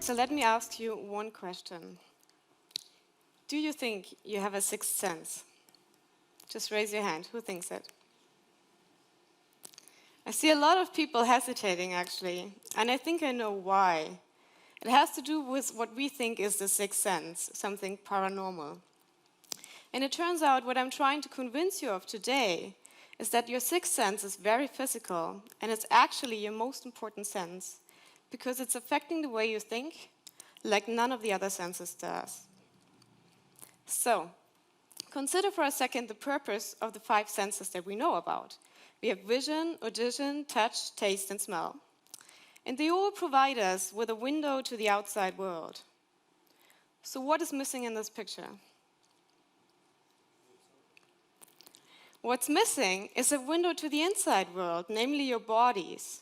So let me ask you one question. Do you think you have a sixth sense? Just raise your hand. Who thinks it? I see a lot of people hesitating, actually, and I think I know why. It has to do with what we think is the sixth sense, something paranormal. And it turns out what I'm trying to convince you of today is that your sixth sense is very physical, and it's actually your most important sense, because it's affecting the way you think, like none of the other senses does. So, consider for a second the purpose of the 5 senses that we know about. We have vision, audition, touch, taste, and smell. And they all provide us with a window to the outside world. So what is missing in this picture? What's missing is a window to the inside world, namely your bodies.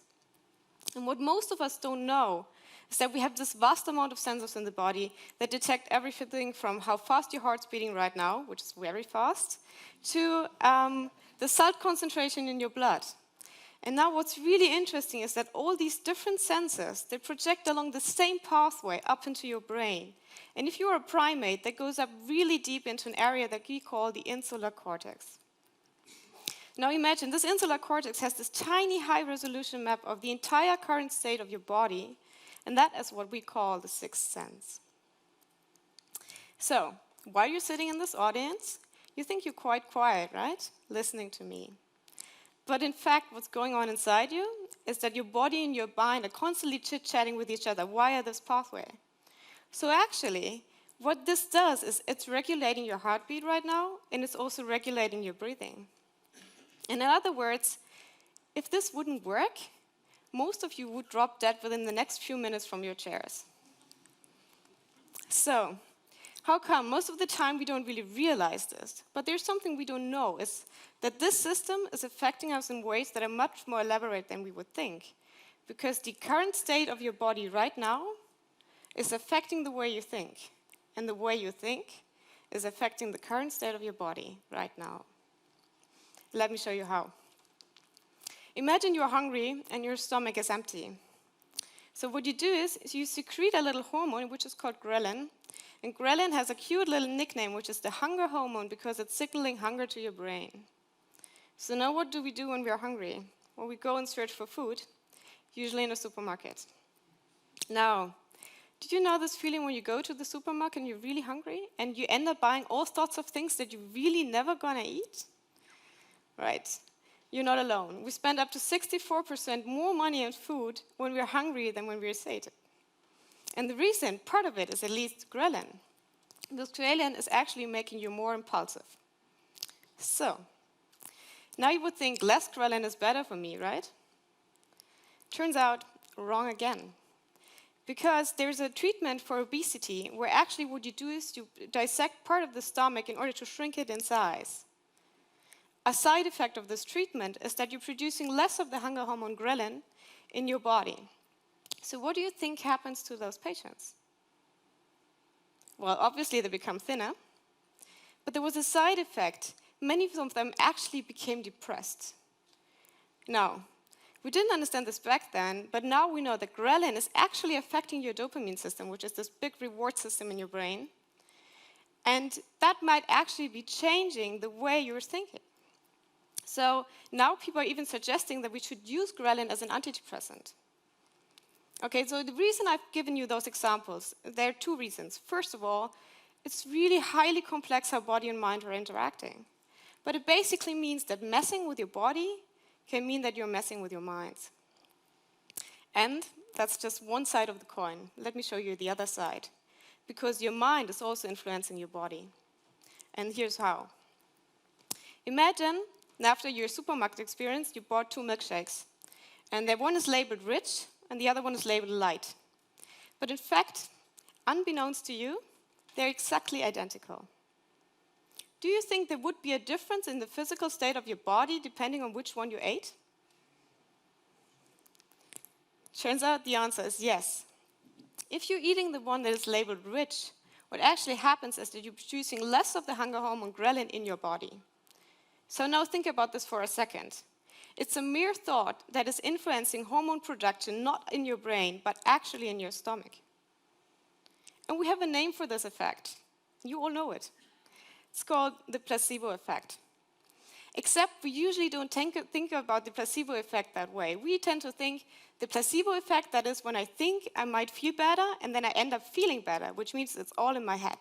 And what most of us don't know is that we have this vast amount of sensors in the body that detect everything from how fast your heart's beating right now, which is very fast, to the salt concentration in your blood. And now what's really interesting is that all these different sensors, they project along the same pathway up into your brain. And if you're a primate, that goes up really deep into an area that we call the insular cortex. Now imagine this insular cortex has this tiny high-resolution map of the entire current state of your body, and that is what we call the sixth sense. So, while you're sitting in this audience, you think you're quite quiet, right? Listening to me. But in fact, what's going on inside you is that your body and your mind are constantly chit-chatting with each other via this pathway. So actually, what this does is it's regulating your heartbeat right now, and it's also regulating your breathing. And in other words, if this wouldn't work, most of you would drop dead within the next few minutes from your chairs. So, how come? Most of the time we don't really realize this, but there's something we don't know, is that this system is affecting us in ways that are much more elaborate than we would think. Because the current state of your body right now is affecting the way you think. And the way you think is affecting the current state of your body right now. Let me show you how. Imagine you're hungry and your stomach is empty. So what you do is you secrete a little hormone, which is called ghrelin. And ghrelin has a cute little nickname, which is the hunger hormone, because it's signaling hunger to your brain. So now what do we do when we're hungry? Well, we go and search for food, usually in a supermarket. Now, did you know this feeling when you go to the supermarket and you're really hungry and you end up buying all sorts of things that you're really never gonna eat? Right, you're not alone. We spend up to 64% more money on food when we're hungry than when we're sated. And the reason, part of it is at least ghrelin. This ghrelin is actually making you more impulsive. So, now you would think less ghrelin is better for me, right? Turns out, wrong again. Because there's a treatment for obesity where actually what you do is you dissect part of the stomach in order to shrink it in size. A side effect of this treatment is that you're producing less of the hunger hormone ghrelin in your body. So what do you think happens to those patients? Well, obviously they become thinner, but there was a side effect. Many of them actually became depressed. Now, we didn't understand this back then, but now we know that ghrelin is actually affecting your dopamine system, which is this big reward system in your brain. And that might actually be changing the way you're thinking. So now people are even suggesting that we should use ghrelin as an antidepressant. Okay, so the reason I've given you those examples, there are 2 reasons. First of all, it's really highly complex how body and mind are interacting. But it basically means that messing with your body can mean that you're messing with your mind. And that's just one side of the coin. Let me show you the other side. Because your mind is also influencing your body. And here's how. Imagine after your supermarket experience, you bought 2 milkshakes. And one is labeled rich, and the other one is labeled light. But in fact, unbeknownst to you, they're exactly identical. Do you think there would be a difference in the physical state of your body depending on which one you ate? Turns out the answer is yes. If you're eating the one that is labeled rich, what actually happens is that you're producing less of the hunger hormone ghrelin in your body. So now think about this for a second. It's a mere thought that is influencing hormone production not in your brain, but actually in your stomach. And we have a name for this effect. You all know it. It's called the placebo effect. Except we usually don't think about the placebo effect that way. We tend to think the placebo effect, that is when I think I might feel better, and then I end up feeling better, which means it's all in my head.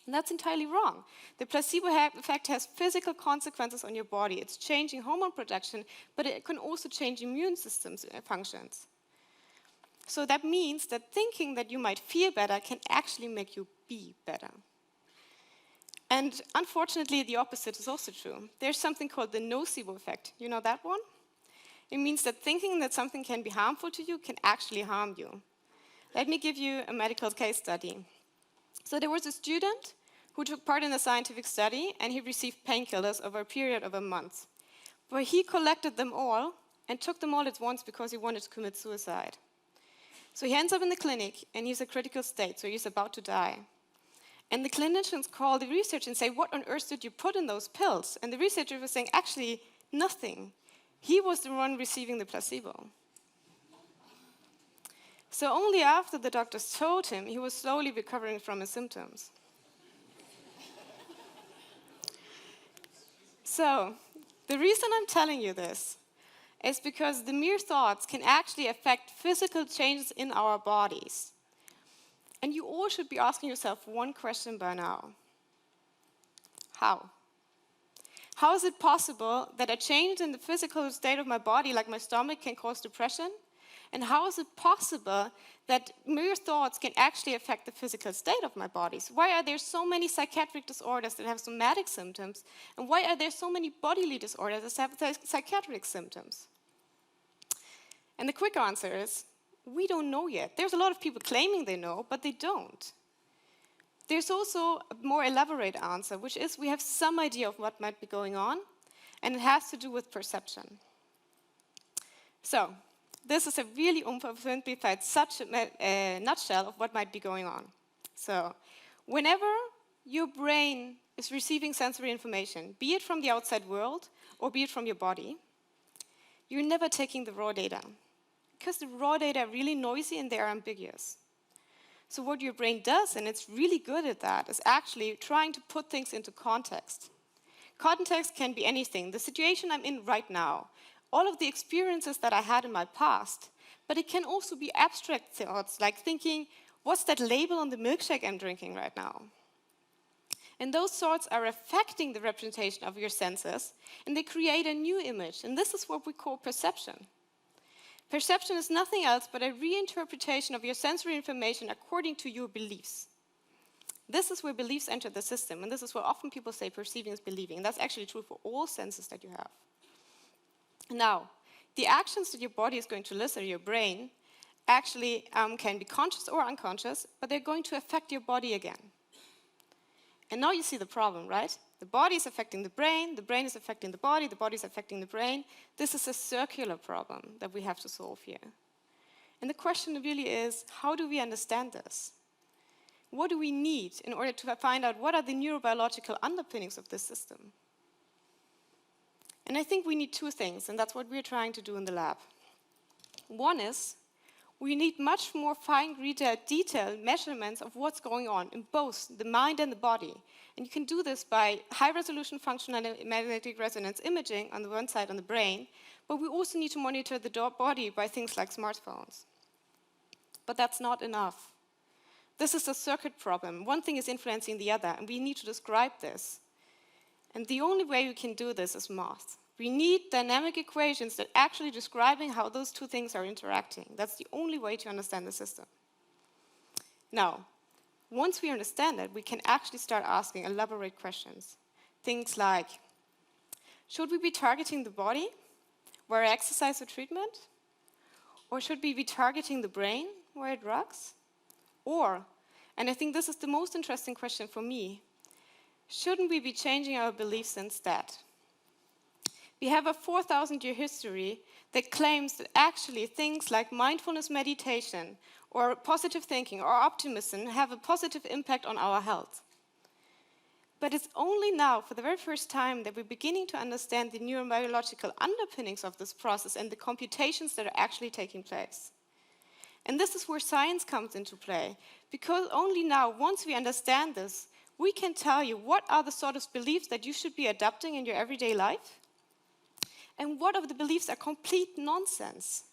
And that's entirely wrong. The placebo effect has physical consequences on your body. It's changing hormone production, but it can also change immune systems functions. So that means that thinking that you might feel better can actually make you be better. And unfortunately, the opposite is also true. There's something called the nocebo effect. You know that one? It means that thinking that something can be harmful to you can actually harm you. Let me give you a medical case study. So there was a student who took part in a scientific study, and he received painkillers over a period of a month. But he collected them all and took them all at once because he wanted to commit suicide. So he ends up in the clinic, and he's in a critical state, so he's about to die. And the clinicians call the researcher and say, what on earth did you put in those pills? And the researcher was saying, actually, nothing. He was the one receiving the placebo. So only after the doctors told him, he was slowly recovering from his symptoms. So the reason I'm telling you this is because the mere thoughts can actually affect physical changes in our bodies. And you all should be asking yourself one question by now. How? How is it possible that a change in the physical state of my body, like my stomach, can cause depression? And how is it possible that mere thoughts can actually affect the physical state of my body? So why are there so many psychiatric disorders that have somatic symptoms? And why are there so many bodily disorders that have psychiatric symptoms? And the quick answer is, we don't know yet. There's a lot of people claiming they know, but they don't. There's also a more elaborate answer, which is we have some idea of what might be going on, and it has to do with perception. So, this is a really oversimplified nutshell of what might be going on. So, whenever your brain is receiving sensory information, be it from the outside world or be it from your body, you're never taking the raw data. Because the raw data are really noisy and they're ambiguous. So what your brain does, and it's really good at that, is actually trying to put things into context. Context can be anything. The situation I'm in right now, all of the experiences that I had in my past, but it can also be abstract thoughts, like thinking, what's that label on the milkshake I'm drinking right now? And those thoughts are affecting the representation of your senses, and they create a new image, and this is what we call perception. Perception is nothing else but a reinterpretation of your sensory information according to your beliefs. This is where beliefs enter the system, and this is where often people say perceiving is believing. And that's actually true for all senses that you have. Now, the actions that your body is going to list, or your brain, actually can be conscious or unconscious, but they're going to affect your body again. And now you see the problem, right? The body is affecting the brain is affecting the body is affecting the brain. This is a circular problem that we have to solve here. And the question really is, how do we understand this? What do we need in order to find out what are the neurobiological underpinnings of this system? And I think we need two things, and that's what we're trying to do in the lab. One is, we need much more fine-grained, detailed measurements of what's going on in both the mind and the body. And you can do this by high-resolution functional magnetic resonance imaging on the one side on the brain, but we also need to monitor the body by things like smartphones. But that's not enough. This is a circuit problem. One thing is influencing the other, and we need to describe this. And the only way we can do this is math. We need dynamic equations that are actually describing how those two things are interacting. That's the only way to understand the system. Now, once we understand it, we can actually start asking elaborate questions. Things like, should we be targeting the body via exercise or treatment? Or should we be targeting the brain via drugs? Or, and I think this is the most interesting question for me, shouldn't we be changing our beliefs instead? We have a 4,000-year history that claims that actually things like mindfulness meditation or positive thinking or optimism have a positive impact on our health. But it's only now, for the very first time, that we're beginning to understand the neurobiological underpinnings of this process and the computations that are actually taking place. And this is where science comes into play, because only now, once we understand this, we can tell you what are the sort of beliefs that you should be adopting in your everyday life, and what of the beliefs are complete nonsense.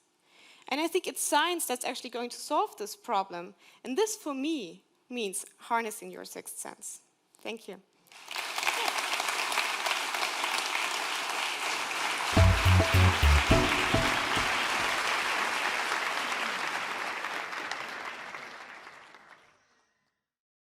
And I think it's science that's actually going to solve this problem. And this, for me, means harnessing your sixth sense. Thank you.